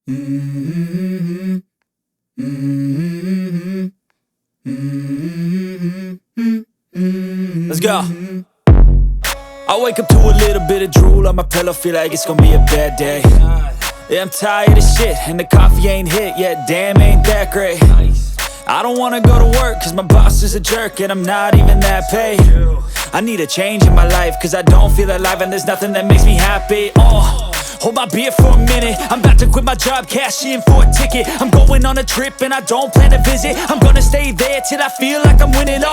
Mm-hmm. Mm-hmm. Mm-hmm. Let's go. I wake up to a little bit of drool on my pillow, feel like it's gonna be a bad day. Yeah, I'm tired of shit, and the coffee ain't hit yet, damn, ain't that great. I don't wanna go to work, cause my boss is a jerk, and I'm not even that paid. I need a change in my life, cause I don't feel alive, and there's nothing that makes me happy. Hold my beer for a minute, I'm about to quit my job, cash in for a ticket. I'm going on a trip and I don't plan to visit. I'm gonna stay there till I feel like I'm winning,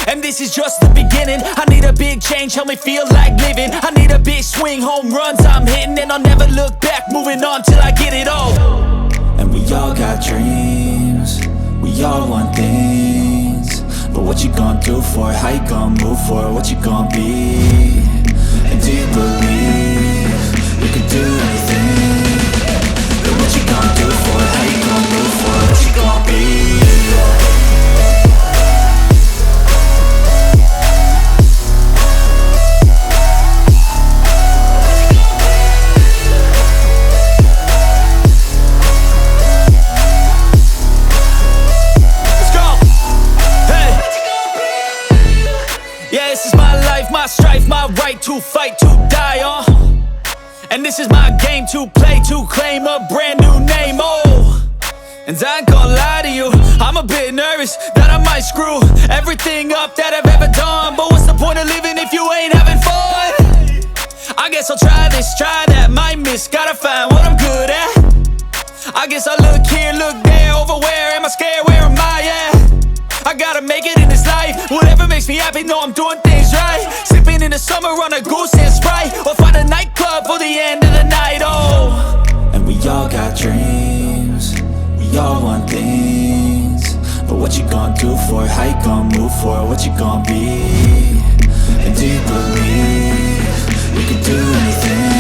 and this is just the beginning. I need a big change, help me feel like living. I need a big swing, home runs I'm hitting, and I'll never look back, moving on till I get it all. And we all got dreams, we all want things, but what you gonna do for it? How you gonna move for it? What you gonna be? And do you believe you can do anything? But what you gonna do for it? How you gonna move for it? What you gonna be? Yeah, this is my life, my strife, my right to fight, to die on. And this is my game to play, to claim a brand new name, And I ain't gonna lie to you, I'm a bit nervous that I might screw everything up that I've ever done. But what's the point of living if you ain't having fun? I guess I'll try this, try that, might miss, gotta find what I'm good at. I guess I look here, look there, over where am I scared, where am I at? I gotta make it in this life, whatever makes me happy, know I'm doing things right. Sipping in the summer on a goose and Sprite, or find a nightclub for the end of the night, And we all got dreams, we all want things, but what you gonna do for it? How you gonna move for it? What you gonna be? And do you believe you can do anything?